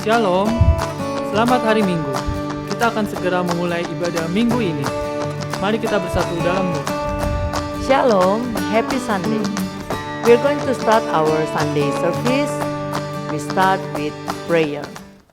Shalom, selamat hari Minggu. Kita akan segera memulai ibadah minggu ini. Mari kita bersatu dalam doa. Shalom, happy Sunday. We're going to start our Sunday service. We start with prayer.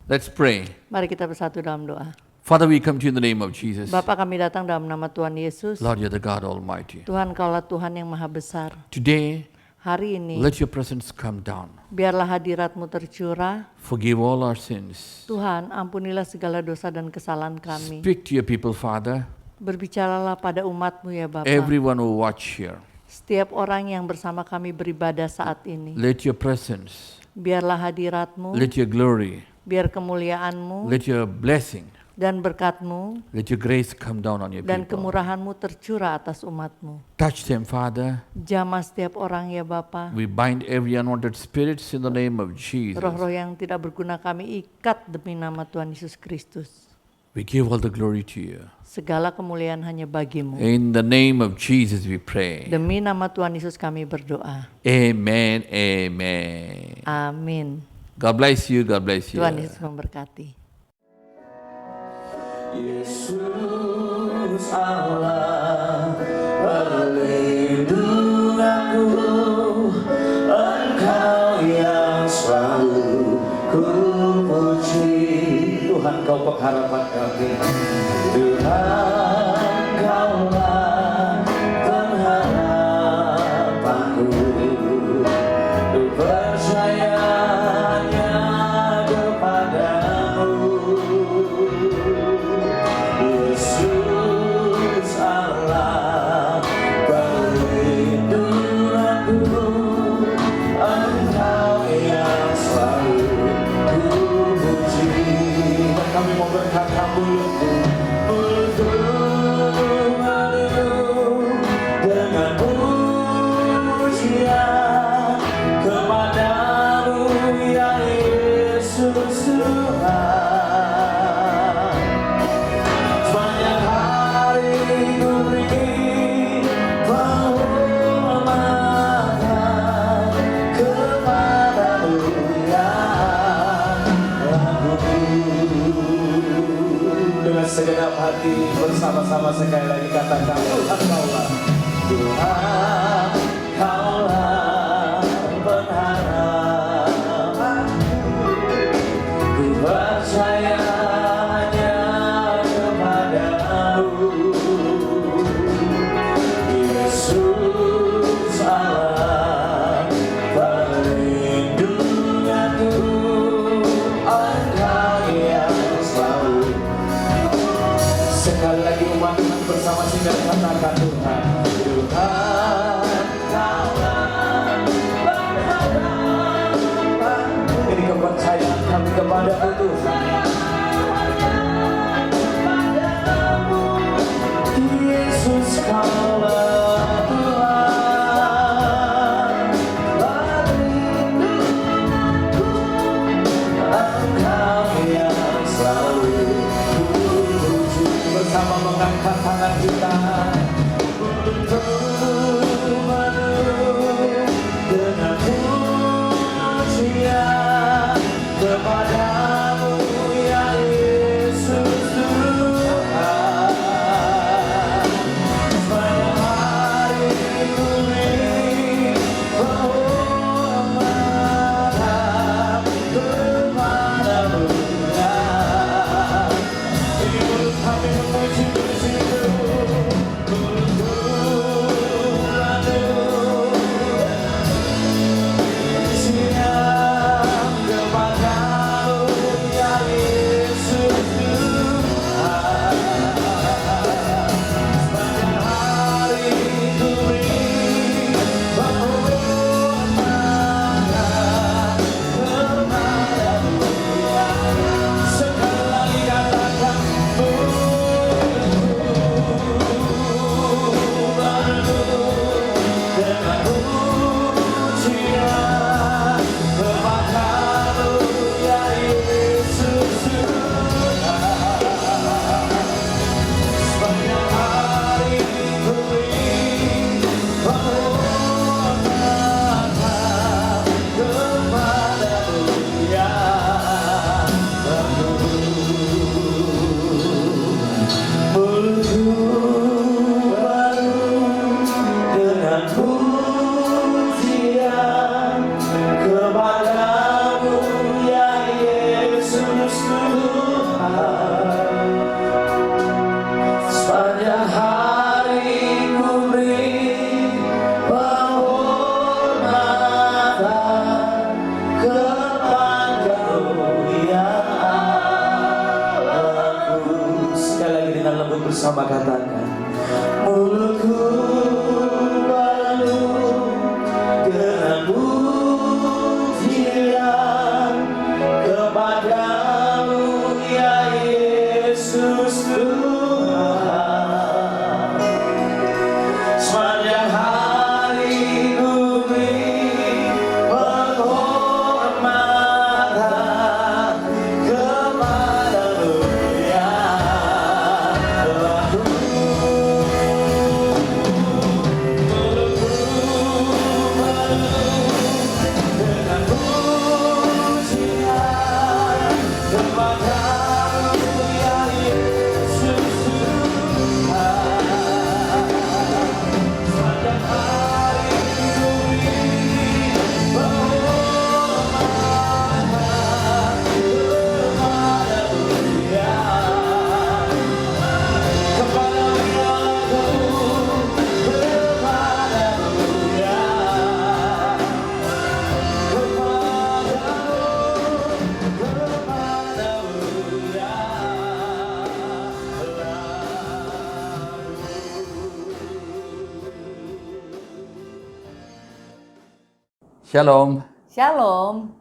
Let's pray. Mari kita bersatu dalam doa. Father, we come to you in the name of Jesus. Bapa, kami datang dalam nama Tuhan Yesus. Lord, you're the God Almighty. Tuhan, Kaulah Tuhan yang maha besar. Today, Hari ini, let your presence come down. biarlah hadirat-Mu tercurah. Forgive all our sins. Tuhan, ampunilah segala dosa dan kesalahan kami. Speak to your people, Father. Berbicaralah pada umat-Mu ya Bapa. Everyone who watch here. Setiap orang yang bersama kami beribadah saat ini. Let your presence, Biarlah hadirat-Mu, let your glory, biar kemuliaan-Mu let your blessing, dan berkat-Mu let your grace come down on your dan people. kemurahan-Mu tercurah atas umat-Mu. Touch them, Father. Jamah setiap orang ya Bapa. We bind every unwanted spirits in the name of Jesus. Roh-roh yang tidak berguna kami ikat demi nama Tuhan Yesus Kristus. We give all the glory to you. Segala kemuliaan hanya bagi-Mu. In the name of Jesus we pray. Demi nama Tuhan Yesus kami berdoa. Amen, amen. Amin. God bless you, God bless you. Tuhan Yesus memberkati. Yesus Allah pelindung aku, Engkau yang selalu ku puji. Tuhan, Kau pengharapan kami. Tuhan, Kaulah pengharapanku. Ku percaya hanya kepadamu. Yesus Allah pelindung aku, Engkau yang selalu ku puji. Dan kami mau berkata mulutku dengan pujian kepadamu ya Yesus Tuhan. Sepanjang hari ku beri penghormatan kepadamu ya laguku. Dengan segenap hati bersama-sama sekali lagi katakan Tuhan Kaulah, Tuhan Kaulah pengharapanku. Ku percaya hanya kepadamu. Yesus Allah pelindung aku, Engkau yang selalu. Sekali lagi umat Tuhan bersama singkat katakan Tuhan, Tuhan Kaulah pengharapanku. Ini kepercayaan kami kepadamu Tuhan. Yesus Kaulah Tuhan pelindungku, Engkau yang selalu ku puji. Bersama mengangkat tangan kita untuk menuju dengan pujian kepadamu ya Yesus Tuhan. Sepanjang hari ku beri penghormatan kepadamu ya. Ini mulut kami memuji pujimu, mulutku beradu pujian kepadamu Sama-sama katakan. Mulutku penuh dengan pujian kepadamu ya Yesus Tuhan. Sepanjang hari ku beri penghormatan kepadamu ya Tuhanku. Mulutku penuh dengan pujian kepadamu ya Yesus Tuhan. Sepanjang hari ku beri penghormatan kepadamu ya. Kepadamu ya Tuhan, kepadamu ya. Kepadamu ya. Shalom. Shalom.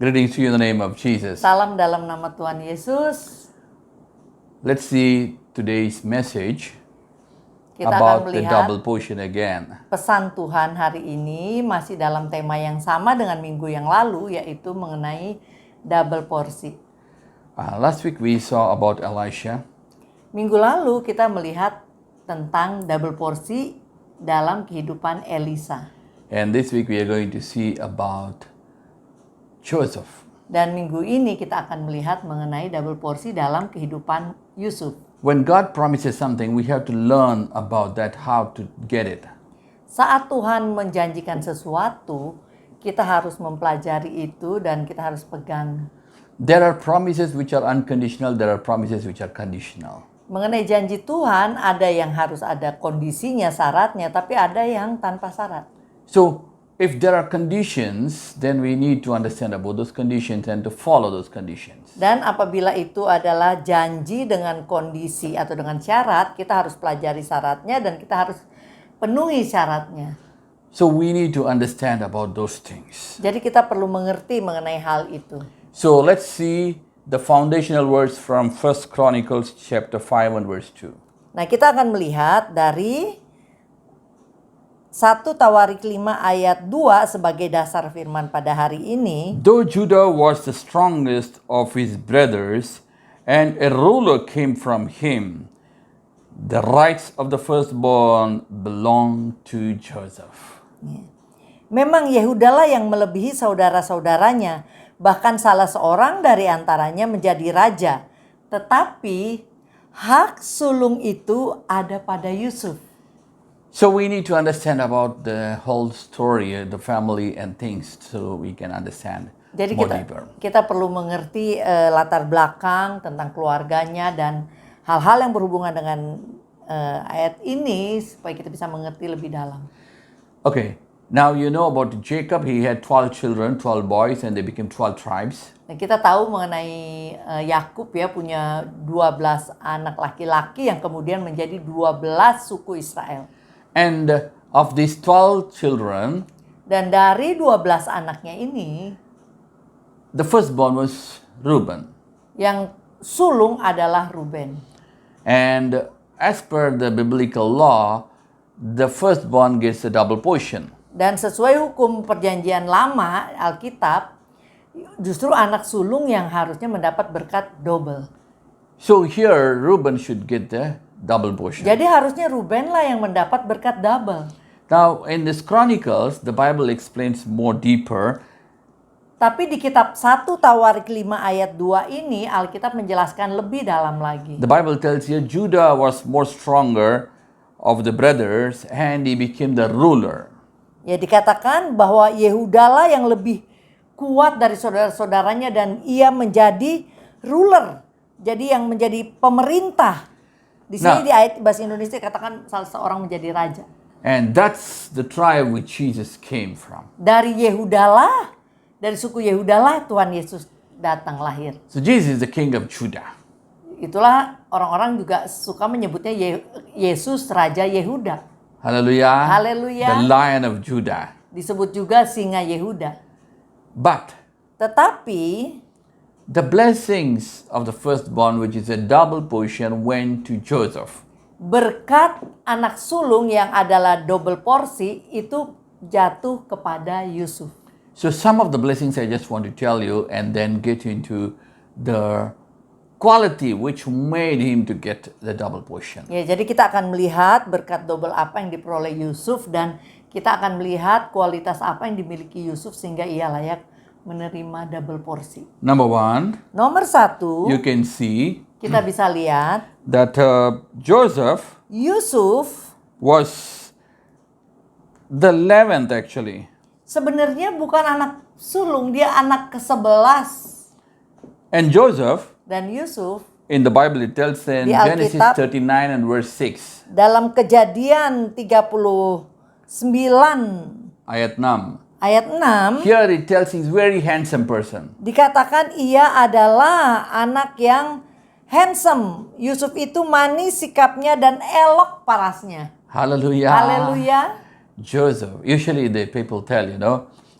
Greetings to you in the name of Jesus. Salam dalam nama Tuhan Yesus. Let's see today's message Kita akan about the melihat double portion again. pesan Tuhan hari ini masih dalam tema yang sama dengan minggu yang lalu, yaitu mengenai double porsi. Last week we saw about Elisha. Minggu lalu kita melihat tentang double porsi dalam kehidupan Elisa. And this week we are going to see about Joseph. Dan minggu ini kita akan melihat mengenai double porsi dalam kehidupan Yusuf. When God promises something, we have to learn about that, how to get it. Saat Tuhan menjanjikan sesuatu, kita harus mempelajari itu dan kita harus pegang. There are promises which are unconditional, there are promises which are conditional. Mengenai janji Tuhan, ada yang harus ada kondisinya, syaratnya, tapi ada yang tanpa syarat. So, if there are conditions, then we need to understand about those conditions and to follow those conditions. Dan apabila itu adalah janji dengan kondisi atau dengan syarat, kita harus pelajari syaratnya dan kita harus penuhi syaratnya. So, we need to understand about those things. Jadi kita perlu mengerti mengenai hal itu. So, let's see the foundational words from 1 Chronicles chapter 5 and verse 2. Nah, kita akan melihat dari 1 Tawarik 5 ayat 2 sebagai dasar firman pada hari ini. Though Judah was the strongest of his brothers, and a ruler came from him, the rights of the firstborn belonged to Joseph. Memang Yehudalah yang melebihi saudara-saudaranya, bahkan salah seorang dari antaranya menjadi raja. Tetapi hak sulung itu ada pada Yusuf. So we need to understand about the whole story, the family and things, so we can understand Jadi more deeper. kita perlu mengerti latar belakang tentang keluarganya dan hal-hal yang berhubungan dengan ayat ini supaya kita bisa mengerti lebih dalam. Okay, now you know about Jacob. He had 12 children, 12 boys, and they became 12 tribes. Nah, kita tahu mengenai Yakub ya, punya 12 anak laki-laki yang kemudian menjadi 12 suku Israel. And of these 12 children, Dan dari 12 anaknya ini, the firstborn was Reuben. yang sulung adalah Ruben. And as per the biblical law, the firstborn gets a double portion. Dan sesuai hukum perjanjian lama Alkitab, justru anak sulung yang harusnya mendapat berkat double. So here, Reuben should get the double portion. Jadi harusnya Ruben lah yang mendapat berkat double. Now, in this Chronicles, the Bible explains more deeper. Tapi di kitab 1 Tawarik 5 ayat 2 ini, Alkitab menjelaskan lebih dalam lagi. The Bible tells you Judah was more stronger of the brothers and he became the ruler. Ya, dikatakan bahwa Yehuda lah yang lebih kuat dari saudara-saudaranya dan ia menjadi ruler. Jadi yang menjadi pemerintah. Di sini di ayat bahasa Indonesia dikatakan salah seorang menjadi raja. And that's the tribe which Jesus came from. Dari Yehudalah, dari suku Yehudalah Tuhan Yesus datang lahir. So Jesus is the king of Judah. Itulah orang-orang juga suka menyebutnya Yesus Raja Yehuda. Hallelujah. Haleluya. The Lion of Judah. Disebut juga singa Yehuda. But Tetapi the blessings of the firstborn, which is a double portion, went to Joseph. berkat anak sulung yang adalah double porsi itu jatuh kepada Yusuf. So some of the blessings I just want to tell you and then get into the quality which made him to get the double portion. Ya, jadi kita akan melihat berkat double apa yang diperoleh Yusuf dan kita akan melihat kualitas apa yang dimiliki Yusuf sehingga ia layak menerima double porsi. Number one, Nomor satu, you can see kita bisa lihat that Joseph Yusuf was the 11th actually. sebenarnya bukan anak sulung, dia anak ke-11. And Joseph, Dan Yusuf in the Bible it tells in Di Genesis Alkitab, 39 and verse 6, dalam Kejadian 39 ayat 6. ayat 6 Here it tells he's very handsome person. dikatakan ia adalah anak yang handsome. Yusuf itu manis sikapnya dan elok parasnya. Hallelujah. Haleluya. Joseph. Usually the people tell,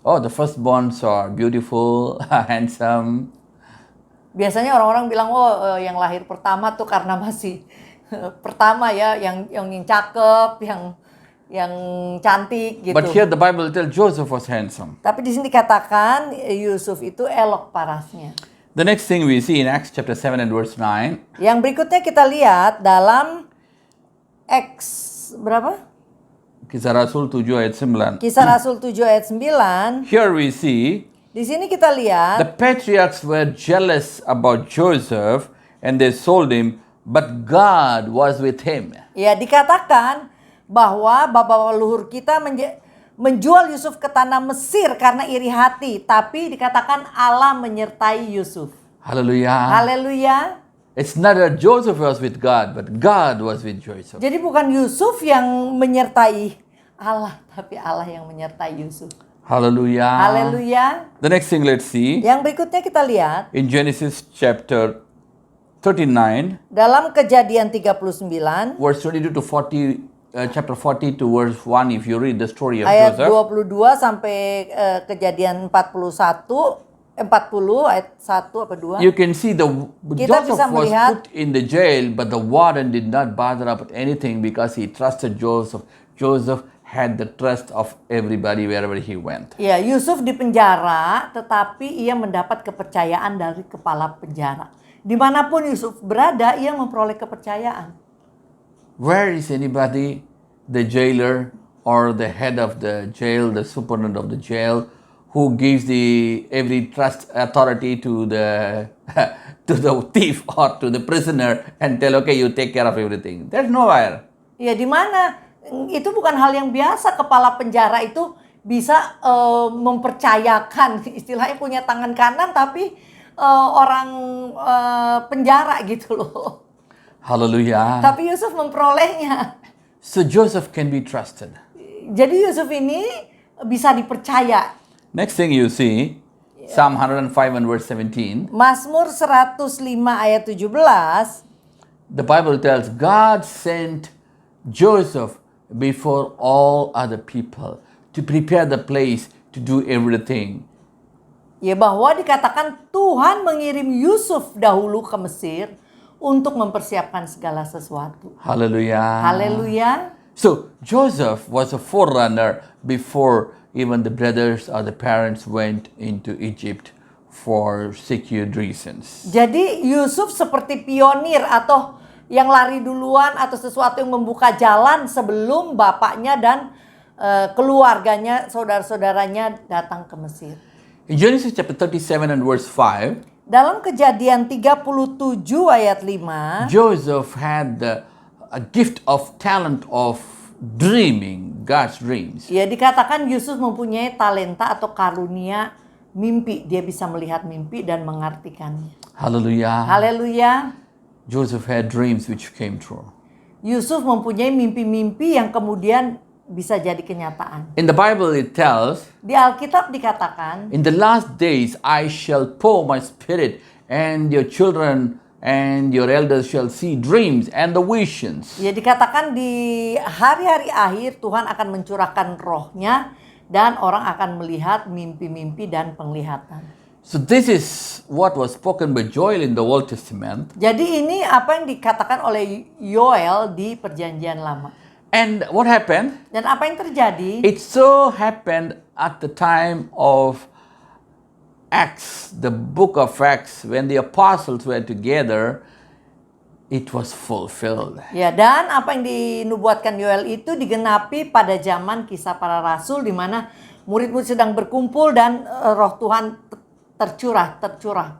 oh, the firstborns are beautiful, handsome. Biasanya orang-orang bilang, oh yang lahir pertama tuh karena masih pertama ya, yang cakep, yang cantik gitu. But here the Bible tells Joseph was handsome. Tapi di sini dikatakan Yusuf itu elok parasnya. The next thing we see in Acts chapter 7 and verse 9. Yang berikutnya kita lihat dalam berapa? Kisah Rasul 7 ayat 9. Kisah Rasul 7 ayat 9. Here we see Di sini kita the lihat patriarchs were jealous about Joseph and they sold him, but God was with him. ya dikatakan bahwa bapak leluhur kita menjual Yusuf ke tanah Mesir karena iri hati, tapi dikatakan Allah menyertai Yusuf. Hallelujah. Haleluya. It's not that Joseph was with God, but God was with Joseph. Jadi bukan Yusuf yang menyertai Allah, tapi Allah yang menyertai Yusuf. Hallelujah. Haleluya. The next thing let's see Yang berikutnya kita lihat in Genesis chapter 39, dalam Kejadian 39 verse 22 to 40, chapter 40 to verse 1, if you read the story of ayat Joseph, 22 sampai Kejadian 40 ayat 1 apa 2. you can see Kita bisa Joseph was melihat put in the jail, but the warden did not bother about anything because he trusted Joseph. Joseph had the trust of everybody wherever he went. ya, Yusuf di penjara tetapi ia mendapat kepercayaan dari kepala penjara. Dimanapun Yusuf berada, ia memperoleh kepercayaan. Where is anybody, the jailer or the head of the jail, the superintendent of the jail, who gives every trust authority to the to the thief or to the prisoner and tell, okay, you take care of everything? There's nowhere. Ya, di mana? Itu bukan hal yang biasa kepala penjara itu bisa mempercayakan, istilahnya punya tangan kanan tapi orang penjara gitu loh. Hallelujah. Tapi Yusuf memperolehnya. So Joseph can be trusted. Jadi Yusuf ini bisa dipercaya. Next thing you see, Psalm 105 and verse 17. Mazmur 105 ayat 17. The Bible tells God sent Joseph before all other people to prepare the place to do everything. Ya, bahwa dikatakan Tuhan mengirim Yusuf dahulu ke Mesir untuk mempersiapkan segala sesuatu. Hallelujah. Haleluya. So Joseph was a forerunner before even the brothers or the parents went into Egypt for secured reasons. Jadi Yusuf seperti pionir atau yang lari duluan atau sesuatu yang membuka jalan sebelum bapaknya dan keluarganya, saudara-saudaranya datang ke Mesir. In Genesis chapter 37 and verse 5, Dalam Kejadian 37 ayat 5, Joseph had a gift of talent of dreaming God's dreams. ya dikatakan Yusuf mempunyai talenta atau karunia mimpi. Dia bisa melihat mimpi dan mengartikannya. Hallelujah. Haleluya. Joseph had dreams which came true. Yusuf mempunyai mimpi-mimpi yang kemudian bisa jadi kenyataan. In the Bible it tells, Di Alkitab dikatakan, in the last days I shall pour my spirit and your children and your elders shall see dreams and the visions. Ya dikatakan di hari-hari akhir Tuhan akan mencurahkan rohnya dan orang akan melihat mimpi-mimpi dan penglihatan. So this is what was spoken by Joel in the Old Testament. Jadi ini apa yang dikatakan oleh Yoel di Perjanjian Lama. And what happened? Dan apa yang terjadi? It so happened at the time of Acts, the book of Acts, when the apostles were together, it was fulfilled. Ya, dan apa yang dinubuatkan Yoel itu digenapi pada zaman Kisah Para Rasul di mana murid-murid sedang berkumpul dan roh Tuhan tercurah,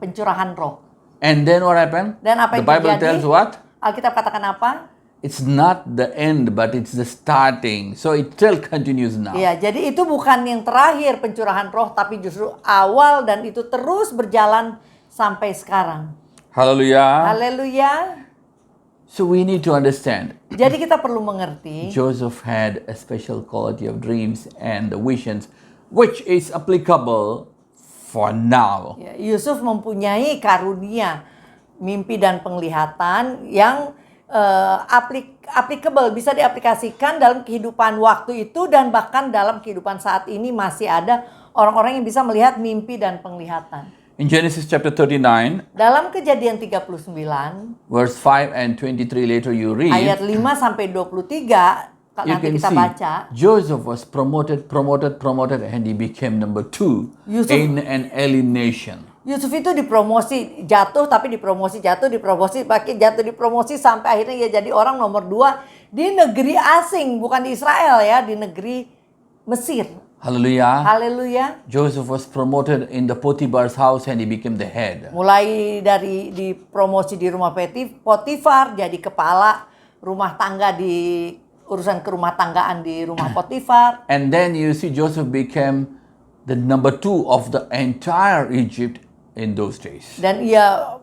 pencurahan roh. And then what happened? Dan apa The yang Bible terjadi? tells what? Alkitab katakan apa? It's not the end, but it's the starting. So it still continues now. Ya, jadi itu bukan yang terakhir pencurahan roh, tapi justru awal dan itu terus berjalan sampai sekarang. Hallelujah. Haleluya. So we need to understand. Jadi kita perlu mengerti. Joseph had a special quality of dreams and the visions, which is applicable for now. Ya, Yusuf mempunyai karunia mimpi dan penglihatan yang applicable, bisa diaplikasikan dalam kehidupan waktu itu dan bahkan dalam kehidupan saat ini masih ada orang-orang yang bisa melihat mimpi dan penglihatan. In Genesis chapter 39, Dalam Kejadian 39 verse 5 and 23 later you read, ayat 5 sampai 23 you nanti can kita see baca. Joseph was promoted, and he became number 2 Yusuf- in an alien nation. Yusuf itu dipromosi, jatuh tapi dipromosi, jatuh dipromosi, makin jatuh dipromosi sampai akhirnya ia jadi orang nomor 2 di negeri asing, bukan di Israel ya, di negeri Mesir. Hallelujah. Haleluya. Joseph was promoted in the Potiphar's house and he became the head. Mulai dari dipromosi di rumah Potifar, jadi kepala rumah tangga di urusan kerumah tanggaan di rumah Potifar. And then you see Joseph became the number 2 of the entire Egypt in those days. Dan ia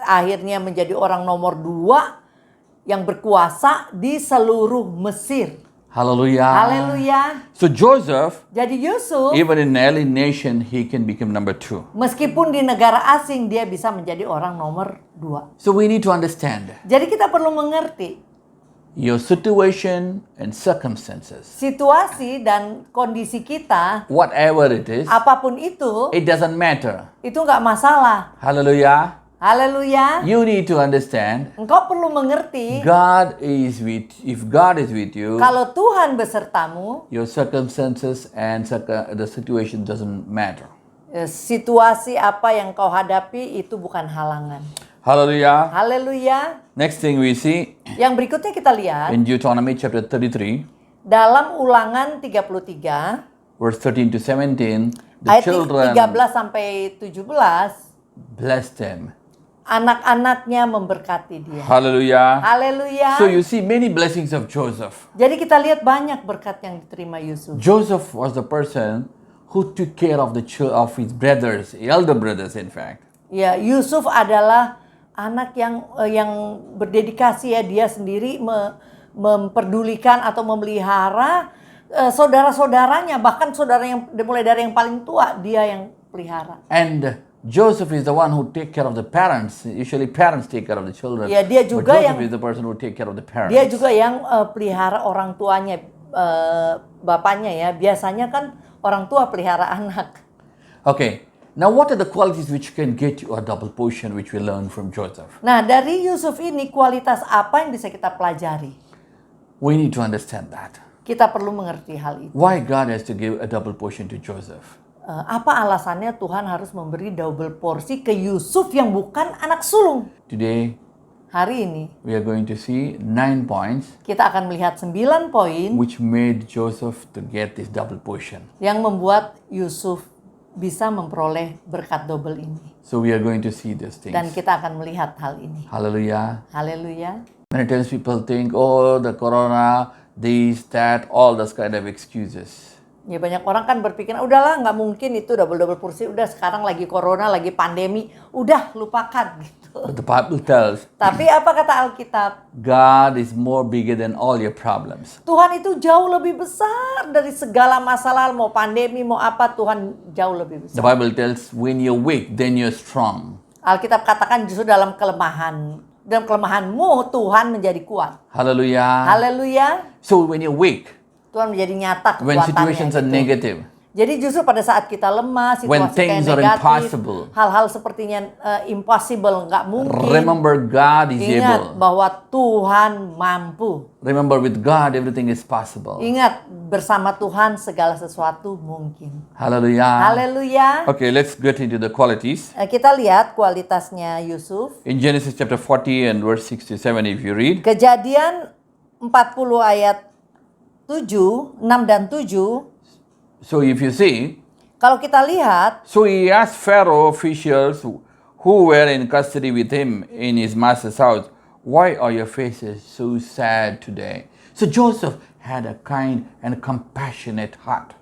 akhirnya menjadi orang nomor 2 yang berkuasa di seluruh Mesir. Hallelujah. Haleluya. So Joseph, Jadi Yusuf, even in an alien nation, he can become number 2. meskipun di negara asing dia bisa menjadi orang nomor 2. So we need to understand Jadi kita perlu mengerti your situation and circumstances. situasi dan kondisi kita, Whatever it is, apapun itu it doesn't matter. nggak masalah. Hallelujah. Haleluya. You need to understand Engkau perlu mengerti if God is with you, kalau Tuhan besertamu, your circumstances and the situation doesn't matter. situasi apa yang kau hadapi itu bukan halangan. Hallelujah. Haleluya. Next thing we see Yang berikutnya kita lihat in Deuteronomy chapter 33, dalam Ulangan 33 verse 13 to 17, the ayat children 13 sampai 17, blessed them. anak-anaknya memberkati dia. Hallelujah. Haleluya. So you see many blessings of Joseph. Jadi kita lihat banyak berkat yang diterima Yusuf. Joseph was the person who took care of of his brothers, elder brothers in fact. Ya, Yusuf adalah anak yang berdedikasi ya, dia sendiri memperdulikan atau memelihara saudara-saudaranya, bahkan saudara yang mulai dari yang paling tua dia yang pelihara. And Joseph is the one who take care of the parents. Usually parents take care of the children. Ya, dia But juga Joseph yang- is the person who take care of the parents. Dia juga yang pelihara orang tuanya, bapaknya ya. Biasanya kan orang tua pelihara anak. Okay. Now what are the qualities which can get you a double portion which we learn from Joseph? Nah, dari Yusuf ini kualitas apa yang bisa kita pelajari? We need to understand that. Kita perlu mengerti hal itu. Why God has to give a double portion to Joseph? Apa alasannya Tuhan harus memberi double porsi ke Yusuf yang bukan anak sulung? Today Hari ini we are going to see 9 points kita akan melihat 9 poin which made Joseph to get this double portion. yang membuat Yusuf bisa memperoleh berkat double ini. So we are going to see these things. Dan kita akan melihat hal ini. Hallelujah. Haleluya. Many times people think, oh, the corona, this, that, all those kind of excuses. Ya, banyak orang kan berpikir, udahlah nggak mungkin itu double porsi. Udah sekarang lagi corona, lagi pandemi. Udah lupakan gitu. But the Bible tells Tapi apa kata Alkitab? God is more bigger than all your problems. Tuhan itu jauh lebih besar dari segala masalah. Mau pandemi, mau apa, Tuhan jauh lebih The besar. Bible tells when you're weak, then you're strong. Alkitab katakan justru dalam kelemahanmu Tuhan menjadi kuat. Hallelujah. Haleluya. So when you're weak, Tuhan menjadi nyata when kekuatannya. situations are gitu. negative, Jadi justru pada saat kita lemah, when situasi kayak things are negatif, impossible, hal-hal sepertinya impossible, nggak mungkin. remember God is Ingat able. bahwa Tuhan mampu. Remember with God everything is possible. Ingat bersama Tuhan segala sesuatu mungkin. Hallelujah. Haleluya. Okay, let's get into the qualities. Kita lihat kualitasnya Yusuf. In Genesis chapter 40 and verse 67, if you read, Kejadian 40 ayat 6 dan 7. so if you see, Kalau kita lihat, so he asked Pharaoh officials who were in custody with him in his master's house, why are your faces so sad today? So Joseph had a kind and compassionate heart.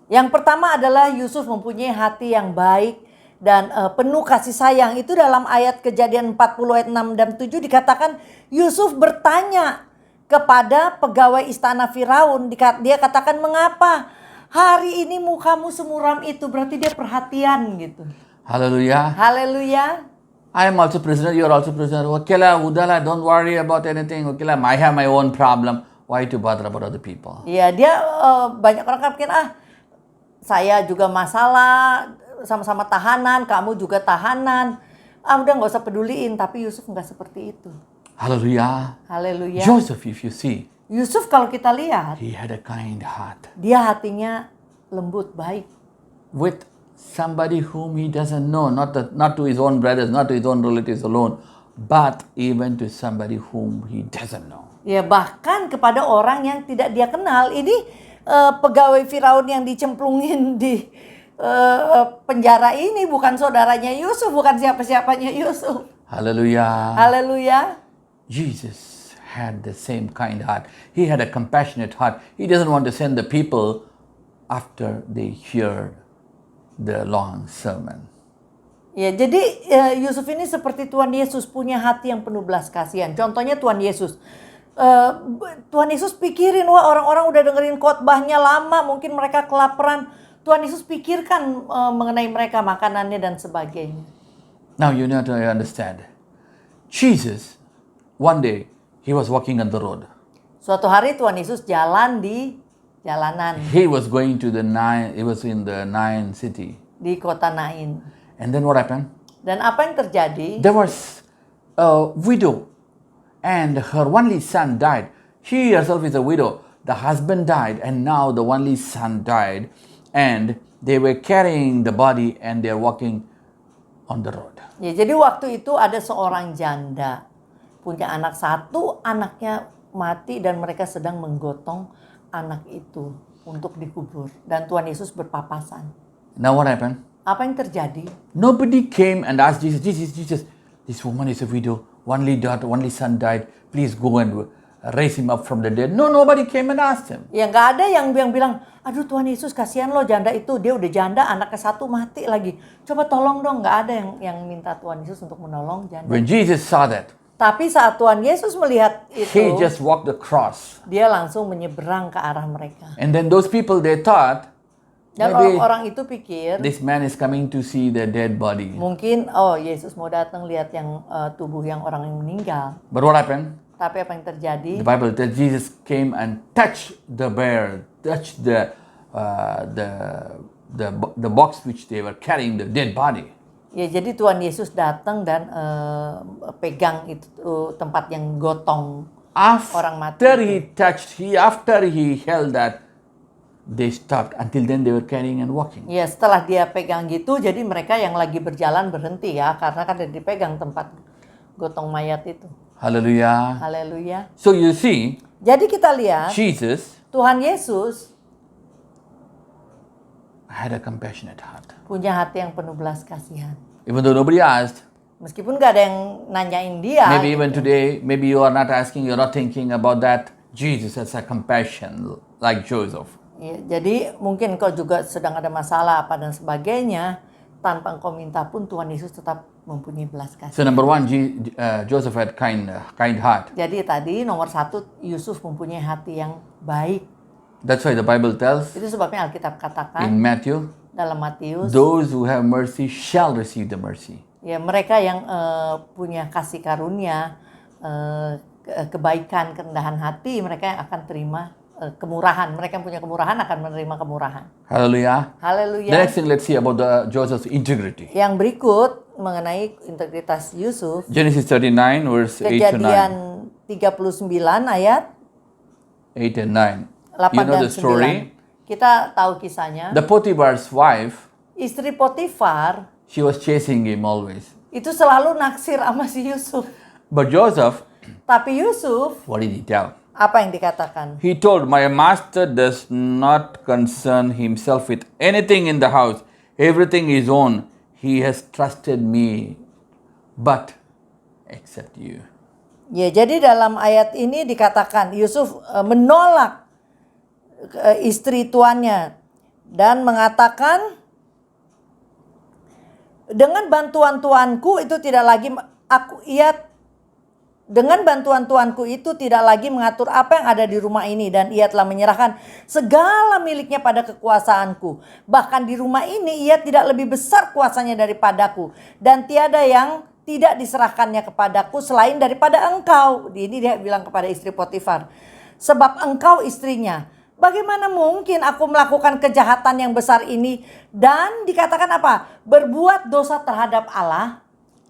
yang pertama adalah Yusuf mempunyai hati yang baik dan penuh kasih sayang. Itu dalam ayat Kejadian 40 ayat 6 dan 7 dikatakan Yusuf bertanya kepada pegawai istana Firaun. Dia katakan, mengapa hari ini mukamu semuram itu? Berarti dia perhatian gitu. Hallelujah. Haleluya. I am also prisoner, you are also prisoner. Okela, Udala, don't worry about anything. Okela, I have my own problem. Why to bother about other people? Iya, dia banyak orang kan pikir, saya juga masalah, sama-sama tahanan, kamu juga tahanan. Udah nggak usah peduliin, tapi Yusuf nggak seperti itu. Hallelujah. Haleluya. Joseph, if you see, Yusuf kalau kita lihat, he had a kind heart dia hatinya lembut, baik. with somebody whom he doesn't know, not to his own brothers, not to his own relatives alone, but even to somebody whom he doesn't know. Ya bahkan kepada orang yang tidak dia kenal. Ini pegawai Firaun yang dicemplungin di penjara ini bukan saudaranya Yusuf, bukan siapa-siapanya Yusuf. Hallelujah. Haleluya. Jesus had the same kind heart. He had a compassionate heart. He doesn't want to send the people after they hear the long sermon. Ya, jadi Yusuf ini seperti Tuhan Yesus, punya hati yang penuh belas kasihan. Contohnya Tuhan Yesus. Tuhan Yesus pikirin, wah orang-orang udah dengerin khotbahnya lama, mungkin mereka kelaparan. Tuhan Yesus pikirkan mengenai mereka makanannya dan sebagainya. Now you need to understand. Jesus, one day, he was walking on the road. Suatu hari Tuhan Yesus jalan di jalanan He was going to he was in the Nain city. di kota Nain. And then what happened? Dan apa yang terjadi? There was a widow and her only son died. She herself is a widow. The husband died and now the only son died. And they were carrying the body and they're walking on the road. Ya, jadi waktu itu ada seorang janda punya anak satu, anaknya mati dan mereka sedang menggotong anak itu untuk dikubur. Dan Tuhan Yesus berpapasan. Now what happened? Apa yang terjadi? Nobody came and asked Jesus, Jesus, this woman is a widow, only daughter, only son died. Please go and raise him up from the dead. No, nobody came and asked him. Ya nggak ada yang bilang, aduh Tuhan Yesus kasihan loh janda itu, dia udah janda, anaknya satu mati lagi. Coba tolong dong, nggak ada yang minta Tuhan Yesus untuk menolong janda. When Jesus saw that, Tapi saat Tuhan Yesus melihat he itu, just walked across. dia langsung menyeberang ke arah mereka. And then those people, they thought, Dan maybe orang-orang itu pikir, this man is coming to see the dead body. mungkin Yesus mau datang lihat yang tubuh yang orang yang meninggal. But what happened? Tapi apa yang terjadi? The Bible tells Jesus came and touched the bear, touched the box which they were carrying the dead body. Ya, jadi Tuhan Yesus datang dan pegang itu tempat yang gotong orang mati. After he held that, they stopped. Until then they were carrying and walking. Ya, setelah dia pegang gitu, jadi mereka yang lagi berjalan berhenti ya, karena kan dia dipegang tempat gotong mayat itu. Hallelujah. Haleluya. So you see, Jadi kita lihat Jesus Tuhan Yesus had a compassionate heart. punya hati yang penuh belas kasihan. Even though nobody asked, Meskipun gak ada yang nanyain dia. maybe even today, maybe you are not asking, you're not thinking about that. Jesus has a compassion like Joseph. Ya, jadi mungkin kau juga sedang ada masalah apa dan sebagainya. Tanpa engkau minta pun Tuhan Yesus tetap mempunyai belas So kasihan. number one, Joseph had kind heart. Jadi tadi nomor 1, Yusuf mempunyai hati yang baik. That's why the Bible tells Itu sebabnya Alkitab katakan in Matthew, dalam Matius. Those who have mercy shall receive the mercy. Ya, mereka yang punya kasih karunia, kebaikan, kerendahan hati, mereka yang akan terima kemurahan. Mereka yang punya kemurahan akan menerima kemurahan. Hallelujah. Haleluya. The next thing, let's see about Joseph's integrity. Yang berikut mengenai integritas Yusuf. Genesis 39 verse 8 to 9. Kejadian 39 ayat 8 and 9. 8 You know dan the story. 9. Kita tahu kisahnya. The Potiphar's wife, Istri Potifar she was chasing him always. itu selalu naksir sama si Yusuf. But Joseph, Tapi Yusuf, what did he tell? apa yang dikatakan? He told, my master does not concern himself with anything in the house. Everything is own. He has trusted me, but except you. Ya, jadi dalam ayat ini dikatakan Yusuf menolak istri tuannya dan mengatakan, dengan bantuan tuanku itu tidak lagi dengan bantuan tuanku itu tidak lagi mengatur apa yang ada di rumah ini, dan ia telah menyerahkan segala miliknya pada kekuasaanku. Bahkan di rumah ini ia tidak lebih besar kuasanya daripadaku, dan tiada yang tidak diserahkannya kepadaku selain daripada engkau. Ini dia bilang kepada istri Potifar, sebab engkau istrinya. Bagaimana mungkin aku melakukan kejahatan yang besar ini dan dikatakan apa? Berbuat dosa terhadap Allah.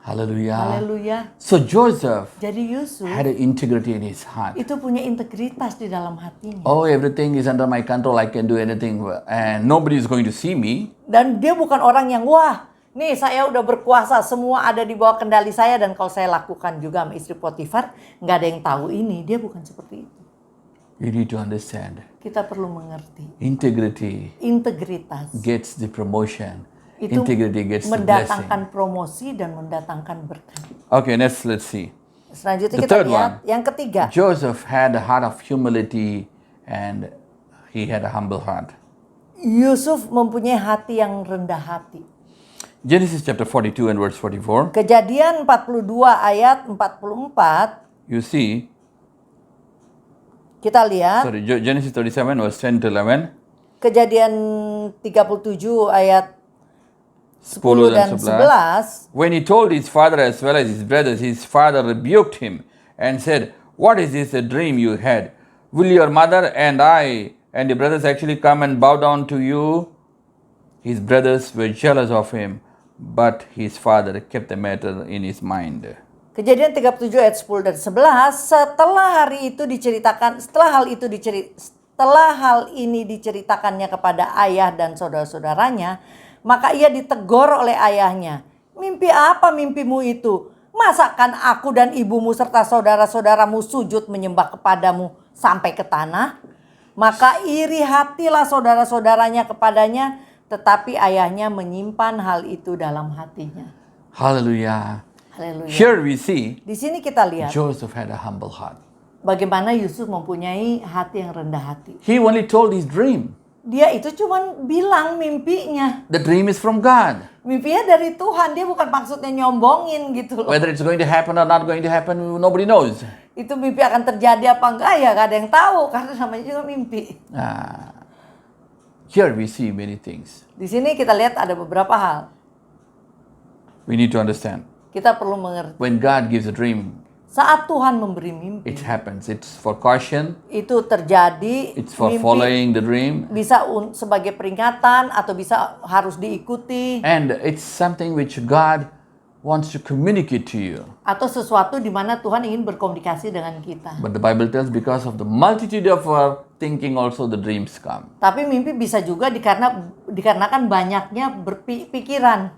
Hallelujah. Haleluya. So Joseph Jadi Yusuf had an integrity in his heart. itu punya integritas di dalam hatinya. Oh, everything is under my control. I can do anything, and nobody is going to see me. Dan dia bukan orang yang, wah, nih saya udah berkuasa, semua ada di bawah kendali saya, dan kalau saya lakukan juga sama istri Potifar, nggak ada yang tahu ini. Dia bukan seperti itu. You need to understand. Kita perlu mengerti. Integrity Integritas gets the promotion. itu Integrity gets the blessing. mendatangkan promosi dan mendatangkan berkat. Okay, let's see. Selanjutnya The kita third lihat one. yang ketiga. Joseph had a heart of humility and he had a humble heart. Yusuf mempunyai hati yang rendah hati. Genesis chapter 42 and verse 44. Kejadian 42 ayat 44, You see, kita lihat. sorry, Genesis 37 verse 10 to 11. Kejadian 37 ayat 10 dan 11. When he told his father as well as his brothers, his father rebuked him and said, what is this a dream you had? Will your mother and I and your brothers actually come and bow down to you? His brothers were jealous of him, but his father kept the matter in his mind. Kejadian 37 ayat 10 dan 11, setelah hal ini diceritakannya kepada ayah dan saudara-saudaranya, maka ia ditegur oleh ayahnya. Mimpi apa mimpimu itu? Masakan aku dan ibumu serta saudara-saudaramu sujud menyembah kepadamu sampai ke tanah? Maka iri hatilah saudara-saudaranya kepadanya, tetapi ayahnya menyimpan hal itu dalam hatinya. Hallelujah. Haleluya. Here we see Di sini kita lihat Joseph had a humble heart. bagaimana Yusuf mempunyai hati yang rendah hati. He only told his dream. Dia itu cuma bilang mimpinya. The dream is from God. Mimpinya dari Tuhan, dia bukan maksudnya nyombongin gitu loh. Whether it's going to happen or not going to happen, nobody knows. Itu mimpi akan terjadi apa enggak ya gak ada yang tahu, karena namanya juga mimpi. Here we see many things. Di sini kita lihat ada beberapa hal. We need to understand. Kita perlu mengerti. When God gives a dream, Saat Tuhan memberi mimpi, it happens. It's for caution. itu terjadi. It's for Mimpi following the dream. bisa sebagai peringatan atau bisa harus diikuti. And it's something which God wants to communicate to you. Atau sesuatu di mana Tuhan ingin berkomunikasi dengan kita. But the Bible tells because of the multitude of our thinking also the dreams come. Tapi mimpi bisa juga dikarenakan banyaknya berpikiran.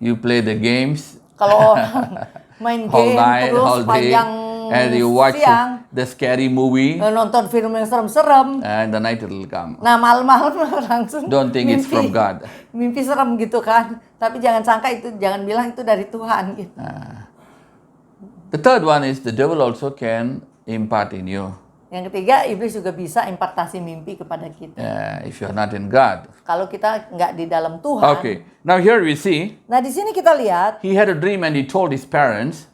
You play the games Kalau orang main all game night, terus all day, panjang and you watch siang, the scary movie, nonton film yang serem-serem. and the night it will come. Nah malam-malam langsung Don't think it's from God. Mimpi serem gitu kan. Tapi jangan sangka itu, jangan bilang itu dari Tuhan gitu. The third one is the devil also can impart in you. Yang ketiga, iblis juga bisa impartasi mimpi kepada kita. If you're not in God. Kalau kita nggak di dalam Tuhan. Okay, now here we see, Nah di sini kita lihat he had a dream and he told his parents,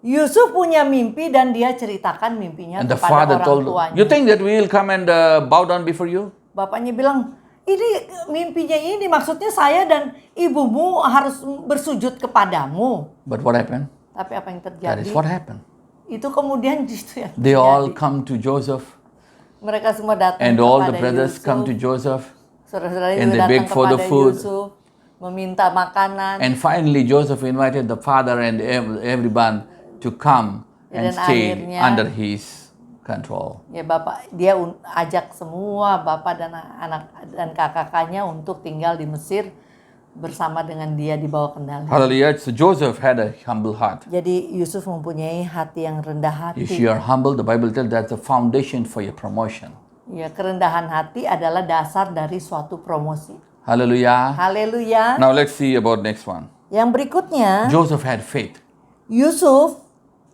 Yusuf punya mimpi dan dia ceritakan mimpinya and the kepada father orang told, tuanya. you think that we will come and bow down before you? Bapaknya bilang, ini mimpinya ini maksudnya saya dan ibumu harus bersujud kepadamu. But what happened? Tapi apa yang That terjadi? is what happened. Itu kemudian justru yang They all terjadi. come to Joseph, Mereka semua datang and all the kepada brothers Yusuf. come to Joseph, Saudara-saudaranya and juga they datang beg for the kepada food. Yusuf, meminta makanan. and finally Joseph invited the father and everyone to come and Dan stay akhirnya- under his control. Ya Bapak, dia ajak semua bapak dan anak dan kakak-kakaknya untuk tinggal di Mesir bersama dengan dia di bawah kendali. Hallelujah. So Joseph had a humble heart. Jadi Yusuf mempunyai hati yang rendah If hati. you are humble, the Bible tells that's the foundation for your promotion. Ya, kerendahan hati adalah dasar dari suatu promosi. Hallelujah. Haleluya. Now let's see about next one. Yang berikutnya, Joseph had faith. Yusuf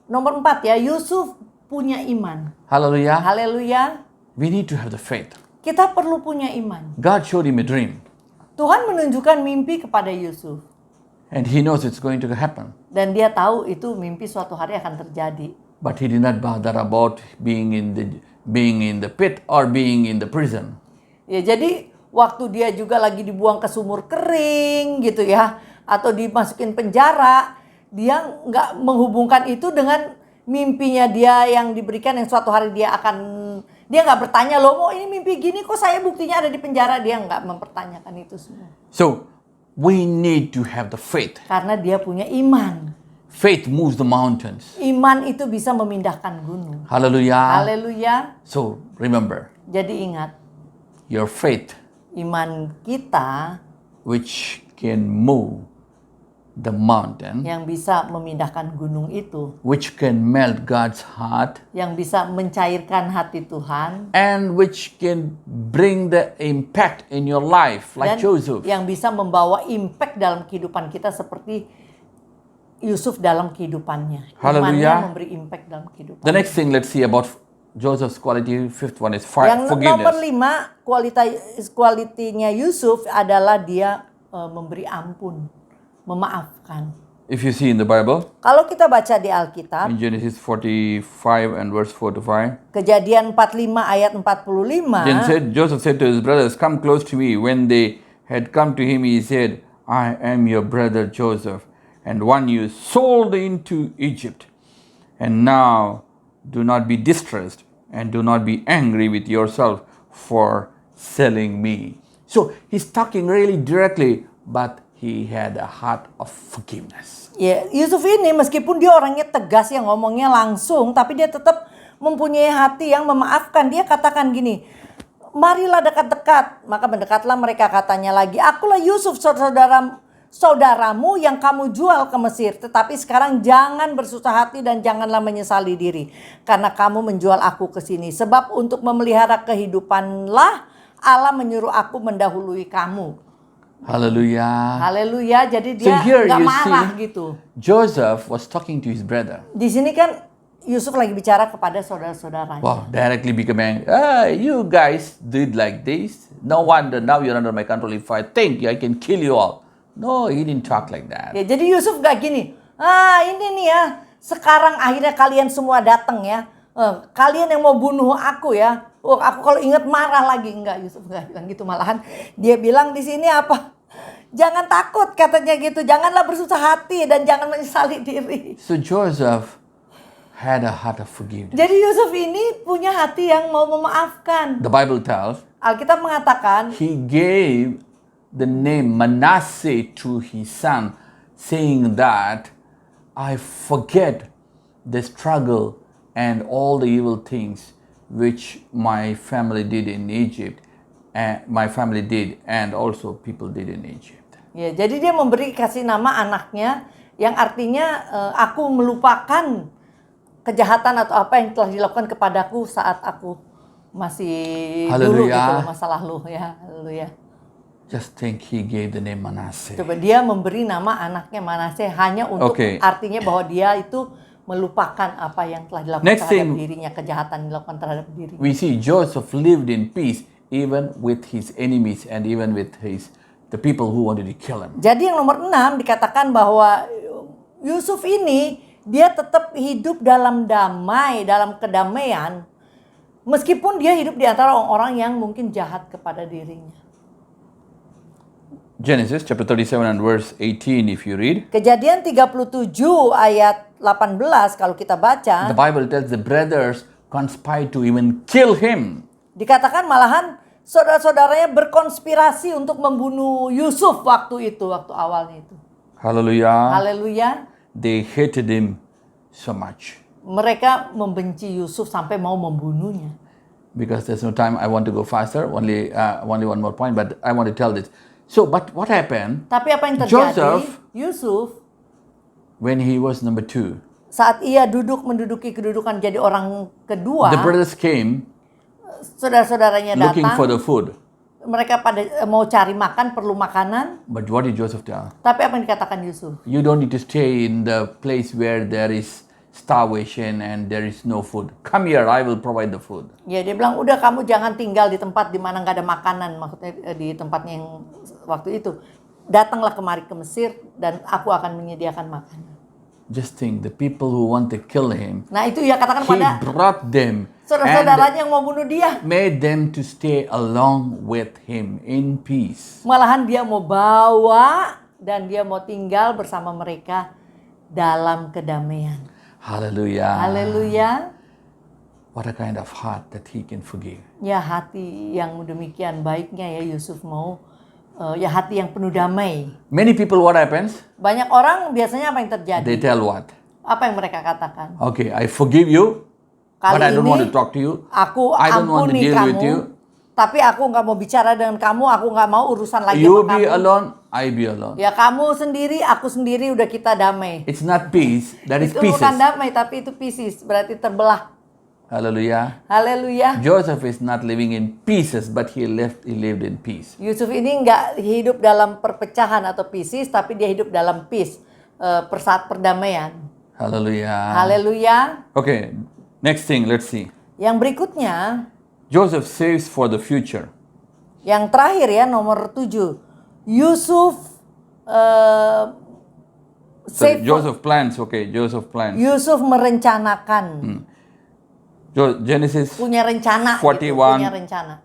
nomor 4 ya, Yusuf punya iman. Hallelujah. Haleluya. We need to have the faith. Kita perlu punya iman. God showed him a dream, Tuhan menunjukkan mimpi kepada Yusuf and he knows it's going to happen. dan dia tahu itu mimpi suatu hari akan terjadi. But he did not bother about being in the pit or being in the prison. Ya, jadi waktu dia juga lagi dibuang ke sumur kering gitu ya, atau dimasukin penjara, dia nggak menghubungkan itu dengan mimpinya dia yang diberikan yang suatu hari dia nggak bertanya loh, oh ini mimpi gini kok saya buktinya ada di penjara, dia nggak mempertanyakan itu semua. So we need to have the faith. Karena dia punya iman. Faith moves the mountains. Iman itu bisa memindahkan gunung. Hallelujah. Haleluya. So remember, Jadi ingat, your faith, iman kita which can move the mountain, yang bisa memindahkan gunung itu, which can melt God's heart, yang bisa mencairkan hati Tuhan, and which can bring the impact in your life, like dan Joseph. yang bisa membawa impact dalam kehidupan kita seperti Yusuf dalam kehidupannya. Haleluya. Imannya memberi impact dalam kehidupan. The next thing, let's see about Joseph's quality. Fifth one is Yang nomor forgiveness. 5, kualitinya Yusuf adalah dia memberi ampun, memaafkan. If you see in the Bible, Kalau kita baca di Alkitab, in Genesis 45 and verse 4 to 5, Kejadian 45 ayat 45, Joseph said to his brothers, "Come close to me." When they had come to him, he said, "I am your brother Joseph, and one you sold into Egypt. And now do not be distressed, and do not be angry with yourself for selling me." So he's talking really directly, but he had a heart of forgiveness. ya, Yusuf ini meskipun dia orangnya tegas yang ngomongnya langsung, tapi dia tetap mempunyai hati yang memaafkan. Dia katakan gini, marilah dekat-dekat. Maka mendekatlah mereka, katanya lagi, akulah Yusuf saudaramu yang kamu jual ke Mesir. Tetapi sekarang jangan bersusah hati dan janganlah menyesali diri, karena kamu menjual aku ke sini. Sebab untuk memelihara kehidupanlah Allah menyuruh aku mendahului kamu. Hallelujah. Haleluya. Jadi So dia here nggak you marah see, gitu. Joseph was talking to his brother. Di sini kan Yusuf lagi bicara kepada saudara-saudaranya. Wow, directly becoming, you guys did like this. No wonder now you're under my control. If I think I can kill you all. No, he didn't talk like that. Ya, jadi Yusuf gak gini, ini nih ya, sekarang akhirnya kalian semua datang ya. Kalian yang mau bunuh aku ya. Aku kalau ingat marah lagi. Enggak, Yusuf gak bilang gitu. Malahan dia bilang di sini apa? Jangan takut katanya gitu. Janganlah bersusah hati dan jangan menyesali diri. So Joseph had a heart of forgiveness. Jadi Yusuf ini punya hati yang mau memaafkan. The Bible tells Alkitab mengatakan he gave the name Manasseh to his son, saying that I forget the struggle and all the evil things which my family did in Egypt, and my family did, and also people did in Egypt. ya, jadi dia kasih nama anaknya yang artinya aku melupakan kejahatan atau apa yang telah dilakukan kepadaku saat aku masih dulu Haleluya. gitu loh, masa lalu ya. Haleluya. Just think he gave the name Manasseh. Coba dia memberi nama anaknya Manaseh hanya untuk artinya bahwa dia itu melupakan apa yang telah dilakukan Next terhadap thing, dirinya, kejahatan yang dilakukan terhadap dirinya. We see Joseph lived in peace even with his enemies and even with the people who wanted to kill him. Jadi yang nomor 6 dikatakan bahwa Yusuf ini dia tetap hidup dalam damai, dalam kedamaian, meskipun dia hidup di antara orang-orang yang mungkin jahat kepada dirinya. Genesis chapter 37 and verse 18 if you read. Kejadian 37 ayat 18 kalau kita The baca, Bible tells the brothers conspired to even kill him. dikatakan malahan saudara-saudaranya berkonspirasi untuk membunuh Yusuf waktu awalnya itu. Hallelujah. Haleluya. They hated him so much. Mereka membenci Yusuf sampai mau membunuhnya. Because there's no time, I want to go faster. Only one more point, but I want to tell this. So, but what happened Tapi apa yang terjadi? Joseph- Yusuf when he was number 2? saat ia menduduki kedudukan jadi orang kedua, The brothers came saudara-saudaranya looking for datang, the food. mereka pada mau cari makan, perlu makanan. But what did Joseph tell? Tapi apa yang dikatakan Yusuf? You don't need to stay in the place where there is starvation and there is no food. Come here, I will provide the food. Ya dia bilang, udah kamu jangan tinggal di tempat di mana nggak ada makanan, maksudnya di tempatnya yang waktu itu. Datanglah kemari ke Mesir dan aku akan menyediakan makanan. Just think, the people who want to kill him, Nah itu ya katakan he pada brought them saudara-saudaranya and yang mau bunuh dia. made them to stay along with him in peace. Malahan dia mau bawa dan dia mau tinggal bersama mereka dalam kedamaian. Hallelujah. Haleluya. What a kind of heart that he can forgive. Ya hati yang demikian baiknya ya Yusuf mau, ya hati yang penuh damai. Many people, what happens? Banyak orang biasanya apa yang terjadi? They tell what? Apa yang mereka katakan? Okay, I forgive you, Kali but I don't ini want to talk to you. aku I don't want to ampuni deal kamu, with you. tapi aku nggak mau bicara dengan kamu, aku nggak mau urusan lagi You sama be kamu. alone, I be alone. Ya kamu sendiri, aku sendiri, udah kita damai. It's not peace, that is Itu pieces. bukan damai, tapi itu pieces, berarti terbelah. Hallelujah. Haleluya. Joseph is not living in pieces, but he lived in peace. Yusuf ini nggak hidup dalam perpecahan atau pieces, tapi dia hidup dalam peace, perdamaian. Hallelujah. Haleluya. Okay, next thing, let's see. Yang berikutnya, Joseph saves for the future. yang terakhir ya, nomor 7. Yusuf So Joseph plans, okay, Joseph plans. Yusuf merencanakan, Genesis punya rencana, 41. punya rencana.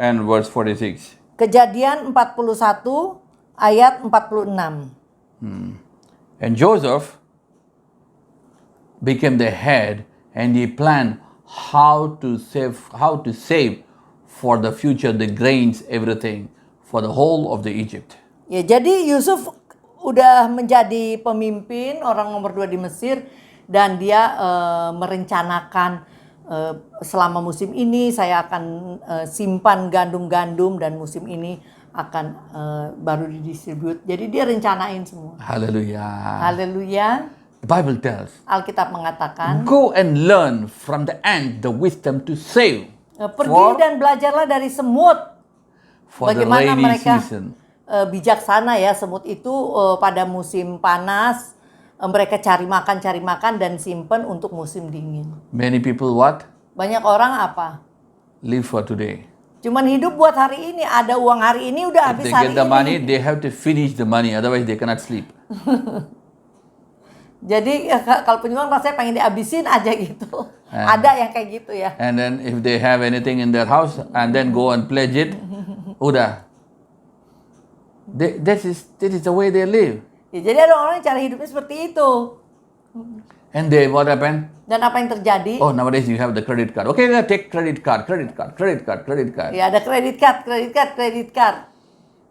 and verse 46. Kejadian 41 ayat 46. And Joseph became the head, and he planned how to save for the future the grains, everything, for the whole of the Egypt. Ya, jadi Yusuf udah menjadi pemimpin orang nomor 2 di Mesir dan dia merencanakan selama musim ini saya akan simpan gandum-gandum dan musim ini akan baru didistribute. Jadi dia rencanain semua. Hallelujah. Haleluya. The Bible tells, Alkitab mengatakan, go and learn from the ant the wisdom to save pergi dan belajarlah dari semut. for the Bagaimana rainy mereka season. Bijaksana ya semut itu pada musim panas mereka cari makan dan simpen untuk musim dingin. Many people what? Banyak orang apa? Live for today. Cuman hidup buat hari ini, ada uang hari ini udah If habis they hari get the ini. money, they have to finish the money, otherwise they cannot sleep. Jadi kalau punya uang rasanya pengen dihabisin aja gitu. Ada yang kayak gitu ya. And then if they have anything in their house and then go and pledge it, udah. This is the way they live. Ya, jadi ada orang yang cara hidupnya seperti itu. And they what happened? Dan apa yang terjadi? Oh, nowadays you have the credit card. Okay, let's take credit card. Ya ada kredit card.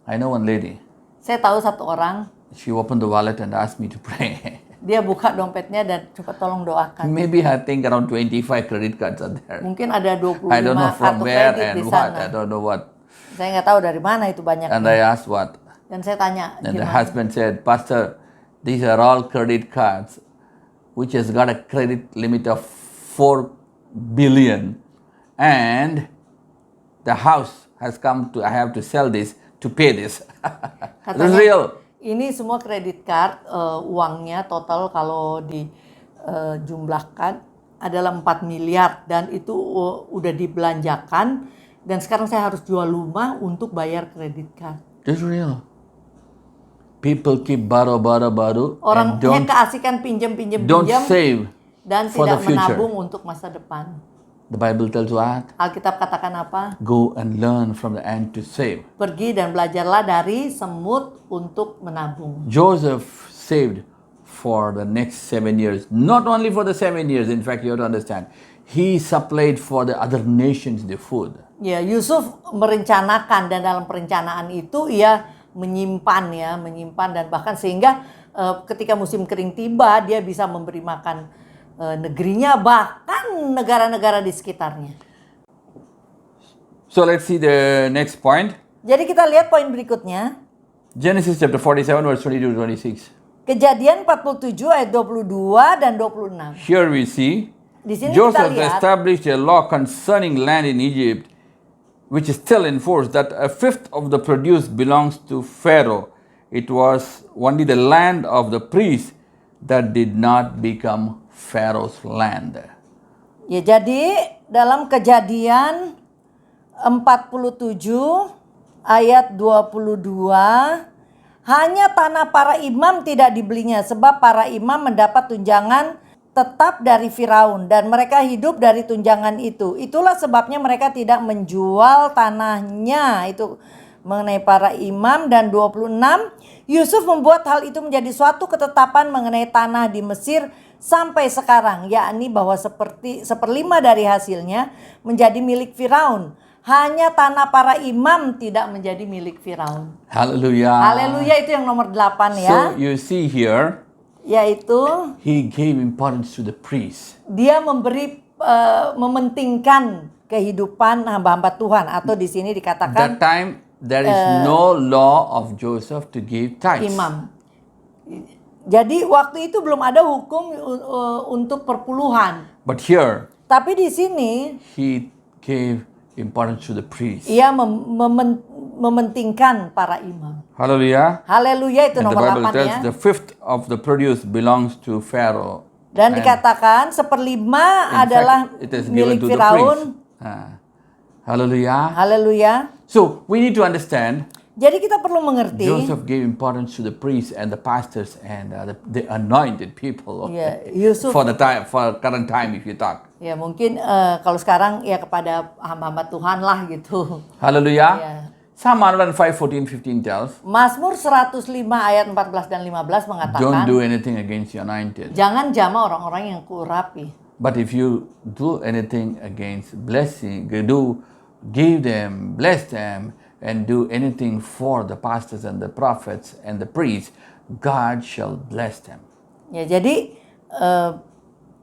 I know one lady. Saya tahu satu orang, She opened the wallet and asked me to pray. dia buka dompetnya dan coba tolong doakan. Maybe I think around 25 credit cards are there. Mungkin ada 25 I don't know from kartu where kredit di and what. I sana. don't know what. Saya nggak tahu dari mana itu banyaknya. And I asked what. Dan saya tanya, And the gimana? husband said, Pastor, these are all credit cards which has got a credit limit of 4 billion. And the house has come to, I have to sell this to pay this. This is real. Ini semua kredit card, uangnya total kalau dijumlahkan adalah 4 miliar. Dan itu udah dibelanjakan. Dan sekarang saya harus jual rumah untuk bayar kredit card. This is real. People keep borrow Orang and keasikan pinjam don't save dan for tidak the future. menabung untuk masa depan. The Bible tells what? Alkitab katakan apa? Go and learn from the ant to save. Pergi dan belajarlah dari semut untuk menabung. Joseph saved for the next 7 years. Not only for the 7 years, in fact, you have to understand, he supplied for the other nations the food. Ya, Yusuf merencanakan dan dalam perencanaan itu ia menyimpan dan bahkan sehingga ketika musim kering tiba dia bisa memberi makan negerinya bahkan negara-negara di sekitarnya. So let's see the next point. Jadi kita lihat poin berikutnya. Genesis chapter 47 verse 22 to 26. Kejadian 47 ayat 22 dan 26. Here we see Di sini Joseph kita lihat established a law concerning land in Egypt, which is still in force, that a fifth of the produce belongs to Pharaoh. It was only the land of the priests that did not become Pharaoh's land. ya, jadi dalam Kejadian 47 ayat 22 hanya tanah para imam tidak dibelinya sebab para imam mendapat tunjangan tetap dari Firaun dan mereka hidup dari tunjangan itu. Itulah sebabnya mereka tidak menjual tanahnya. Itu mengenai para imam. Dan 26, Yusuf membuat hal itu menjadi suatu ketetapan mengenai tanah di Mesir sampai sekarang, yakni bahwa seperlima dari hasilnya menjadi milik Firaun. Hanya tanah para imam tidak menjadi milik Firaun. Hallelujah. Haleluya, itu yang nomor 8 ya. So you see here, Yaitu he gave importance to the priests. dia memberi mementingkan kehidupan hamba-hamba Tuhan, atau di sini dikatakan That time there is no law of Joseph to give tithes. imam. Jadi waktu itu belum ada hukum untuk perpuluhan. But here Tapi di sini he gave importance to the priests. ia mementingkan para imam. Hallelujah. Haleluya, itu And the nomor Bible 8 tells ya. the fifth of the produce belongs to Pharaoh. Dan And dikatakan seperlima in adalah fact, it is milik given to the Firaun. priests. Hallelujah. Haleluya. So we need to understand Jadi kita perlu mengerti. Joseph gave importance to the priests and the pastors and the anointed people Ya, Yusuf. for current time if you talk. Ya mungkin kalau sekarang ya kepada hamba-hamba Tuhan lah gitu. Hallelujah. Ya. Psalm 105:14-15 tells, Mazmur 105 ayat 14 dan 15 mengatakan, don't do anything against the anointed. jangan jama orang-orang yang kuurapi. But if you do anything against blessing, give them, bless them, and do anything for the pastors and the prophets and the priests, God shall bless them. Ya, jadi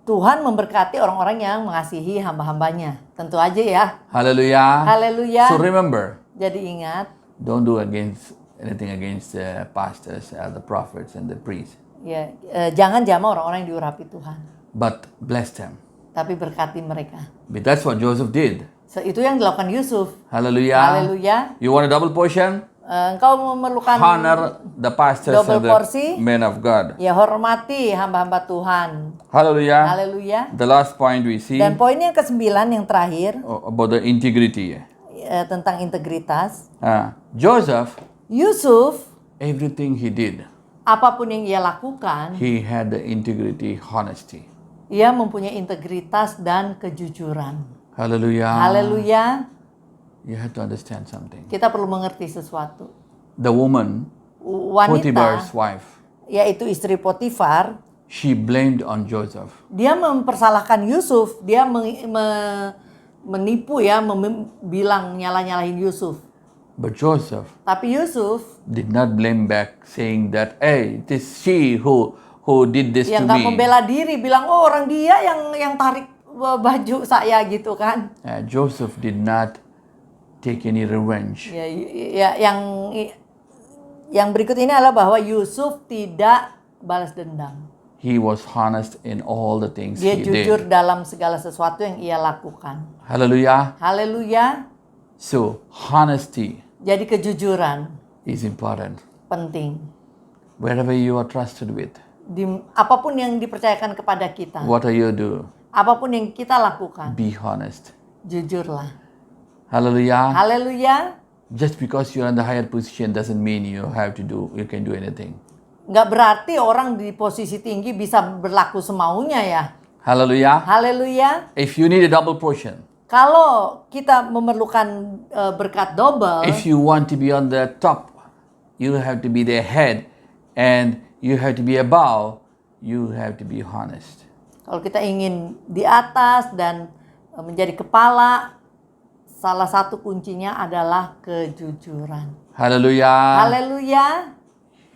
Tuhan memberkati orang-orang yang mengasihi hamba-hambanya. Tentu aja ya. Hallelujah. Haleluya. So remember, Jadi ingat, don't do anything against the pastors, the prophets, and the priests. ya jangan jama orang-orang yang diurapi Tuhan, But bless them. tapi berkati mereka. But that's what Joseph did. So, itu yang dilakukan Yusuf. Hallelujah. Haleluya. You want a double portion? Engkau memerlukan Honor the pastors double and the porsi. men of God. Ya, hormati hamba-hamba Tuhan. Hallelujah. Haleluya. The last point we see Dan poin yang ke-9 yang terakhir about the integrity. tentang integritas. Joseph, Yusuf, everything he did, apapun yang ia lakukan, he had the integrity, honesty. ia mempunyai integritas dan kejujuran. Hallelujah. Haleluya. You have to understand something. Kita perlu mengerti sesuatu. The woman, Potiphar's Wanita, wife, yaitu istri Potifar, she blamed on Joseph. dia mempersalahkan Yusuf. Dia menipu ya, bilang nyala-nyalahin Yusuf. But Joseph Tapi Yusuf did not blame back, saying that, hey, it is she who did this to yang nggak me. membela diri, bilang oh orang dia yang tarik baju saya gitu kan. Joseph did not take any revenge. Ya, yang berikut ini adalah bahwa Yusuf tidak balas dendam. He was honest in all the things Dia he jujur did. dalam segala sesuatu yang ia lakukan. Hallelujah. Haleluya. So, honesty Jadi kejujuran is important. penting. Wherever you are trusted with, Apapun yang dipercayakan kepada kita, whatever you do, apapun yang kita lakukan, be honest. jujurlah. Hallelujah. Haleluya. Just because you're in the higher position doesn't mean you can do anything. Nggak berarti orang di posisi tinggi bisa berlaku semaunya ya. Hallelujah. Haleluya. If you need a double portion, Kalau kita memerlukan berkat double, if you want to be on the top, you have to be the head, and you have to be above, you have to be honest. kalau kita ingin di atas dan menjadi kepala, salah satu kuncinya adalah kejujuran. Hallelujah. Haleluya.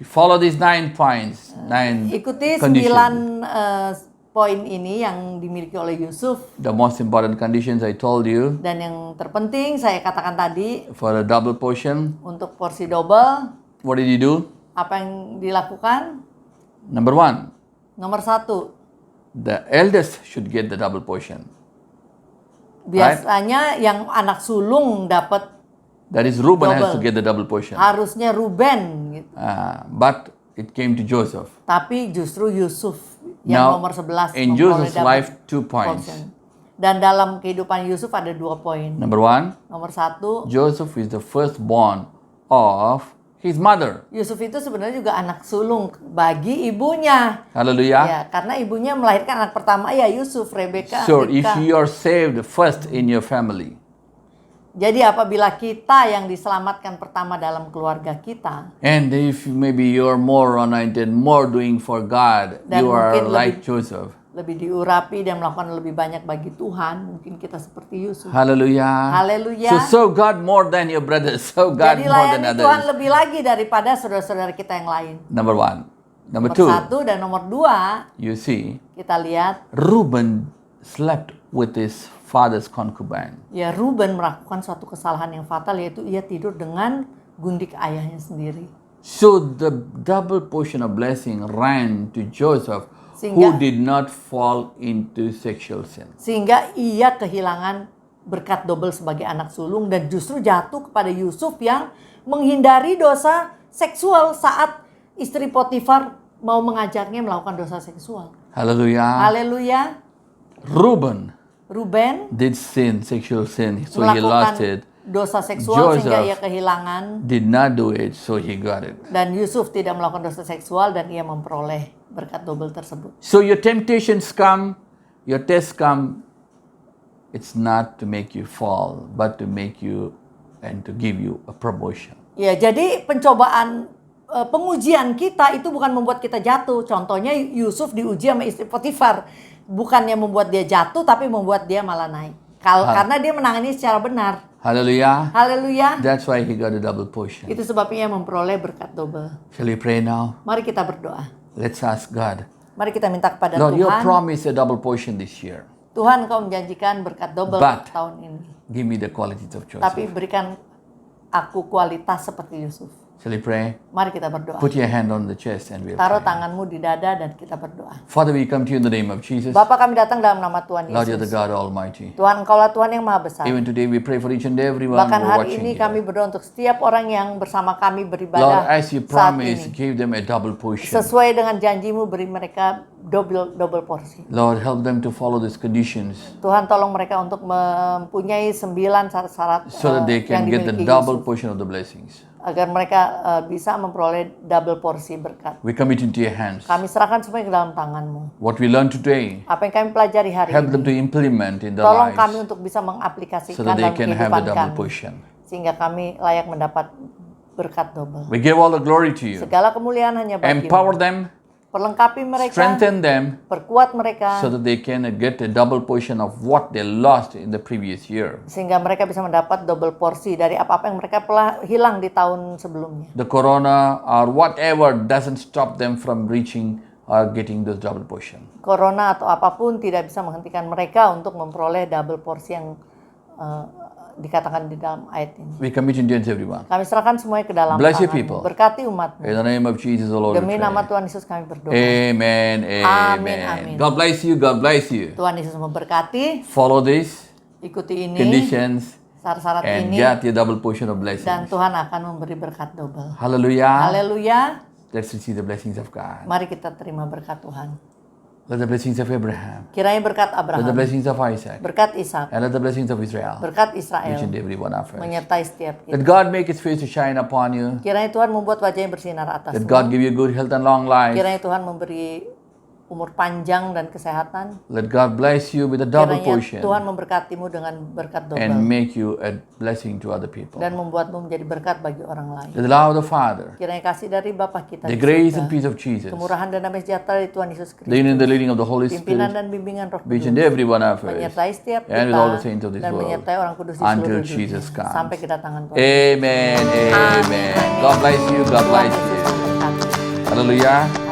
Follow these 9 points, 9 Ikuti 9 conditions. poin ini yang dimiliki oleh Yusuf. The most important conditions I told you Dan yang terpenting saya katakan tadi, for a double portion. untuk porsi double, What did you do? apa yang dilakukan? Number 1, Nomor 1, the eldest should get the double portion. biasanya yang anak sulung dapat, That is, Reuben has to Double. get the double portion. harusnya Ruben gitu. But it came to Joseph. Tapi justru Yusuf yang Now, nomor 11 in memperoleh Joseph's dapat life, 2 points. portion. Dan dalam kehidupan Yusuf ada 2 poin. Number 1, Nomor 1, Joseph is the firstborn of his mother. Yusuf itu sebenarnya juga anak sulung bagi ibunya. Hallelujah. Ya, karena ibunya melahirkan anak pertama ya Yusuf, Rebeka, So if Ribka. you are saved first in your family, Jadi apabila kita yang diselamatkan pertama dalam keluarga kita, and if maybe you're more anointed, more doing for God, Dan you are mungkin like lebih- Joseph. lebih diurapi dan melakukan lebih banyak bagi Tuhan, mungkin kita seperti Yusuf. Hallelujah. Hallelujah. So God more than your brothers, so God Jadi more than layani Tuhan others. lebih lagi daripada saudara-saudara kita yang lain. Number 1. Number Nomor 2, 1 dan nomor 2, you see, kita lihat Reuben slept with his father's concubine. ya Ruben melakukan suatu kesalahan yang fatal, yaitu ia tidur dengan gundik ayahnya sendiri. So the double portion of blessing ran to Joseph, who Sehingga- did not fall into sexual sin. Sehingga ia kehilangan berkat double sebagai anak sulung dan justru jatuh kepada Yusuf yang menghindari dosa seksual saat istri Potifar mau mengajaknya melakukan dosa seksual. Hallelujah. Haleluya. Reuben Ruben did sin, sexual sin, so he lost it. melakukan dosa seksual sehingga Joseph ia kehilangan, did not do it, so he got it. dan Yusuf tidak melakukan dosa seksual dan ia memperoleh berkat double tersebut. So your temptations come, your tests come, it's not to make you fall, but to make you and to give you a promotion. Ya, jadi pencobaan pengujian kita itu bukan membuat kita jatuh. Contohnya Yusuf diuji sama istri Potifar, bukannya membuat dia jatuh tapi membuat dia malah naik. Karena dia menangani secara benar. Hallelujah. Haleluya. That's why he got a double portion. Itu sebabnya ia memperoleh berkat double. Shall we pray now? Mari kita berdoa. Let's ask God. Mari kita minta kepada Lord, you Tuhan. promised a double portion this year. Tuhan, Kau menjanjikan berkat double But- tahun ini. Give me the qualities of Tapi Joseph. berikan aku kualitas seperti Yusuf. Shall we pray? Mari kita berdoa. Put your hand on the chest and we'll Taruh pray. tanganmu di dada dan kita berdoa. Father, we come to you in the name of Jesus. Bapa, kami datang dalam nama Tuhan Lord, you're the Yesus. God Almighty. Tuhan, Engkaulah Tuhan yang maha besar. Even today we pray for each and every one Bahkan who are hari watching ini here. kami berdoa untuk setiap orang yang bersama kami Lord, beribadah as you saat promised, ini. give them a double portion. Sesuai dengan janjimu, beri mereka double porsi. Lord, help them to follow these conditions Tuhan, tolong mereka untuk mempunyai 9 syarat-syarat so that they yang can get the dimiliki double Yusuf, portion of the blessings. agar mereka bisa memperoleh double porsi berkat. We commit into your hands. Kami serahkan semuanya ke dalam tanganmu. What we learn today, Apa yang kami pelajari hari help them ini, to implement in their tolong kami lives untuk bisa so mengaplikasikan that they dalam can have kehidupan the double kami, portion. sehingga kami layak mendapat berkat double. We give all the glory to you. Segala kemuliaan hanya Empower bagimu. them, Perlengkapi mereka, strengthen them perkuat mereka, so that they can get a double portion of what they lost in the previous year. sehingga mereka bisa mendapat double porsi dari apa-apa yang mereka telah hilang di tahun sebelumnya. The corona or whatever doesn't stop them from reaching or getting those double portion. Corona atau apapun tidak bisa menghentikan mereka untuk memperoleh double porsi yang dikatakan di dalam ayat ini. We commit into hands everyone. Kami serahkan semuanya ke dalam Bless your tangan-Mu. people. Berkati umat-Mu. In the name of Jesus, O Lord, we Demi nama pray. Tuhan Yesus kami berdoa. Amen. Amin, Amen. amin. God bless you. God bless you. Tuhan Yesus memberkati. Follow this Ikuti ini, conditions syarat-syarat and ini, get your double portion of dan blessings. Tuhan akan memberi berkat double. Hallelujah. Haleluya. Let's receive the blessings of God. Mari kita terima berkat Tuhan. Let the blessings of Abraham. Kiranya berkat Let the Abraham, blessings of Isaac. berkat Ishak, And let the blessings of Israel. berkat Each Israel and every one of us. menyertai setiap kita. Let God make His face to shine upon you. Kiranya Tuhan membuat wajahnya bersinar Let atasmu. God give you good health and long life. Kiranya Tuhan memberi umur panjang dan kesehatan. Let God bless you with a double Kiranya portion Tuhan memberkatimu dengan berkat and double make you a blessing to other people. dan membuatmu menjadi berkat bagi orang lain. The love of the Father, Kiranya kasih dari Bapa kita the di grace surga, and peace of Jesus, kemurahan dan damai sejahtera dari Tuhan Yesus the in and the Kristus, leading of the Holy pimpinan Spirit, dan bimbingan Roh each Kudus and every one of us, menyertai setiap and kita with all the saints of this dan world, menyertai orang kudus di until seluruh dunia Jesus comes. sampai kedatangan Tuhan. Amen. Amen. God bless you. God bless you. Tuhan Yesus memberkati. Hallelujah.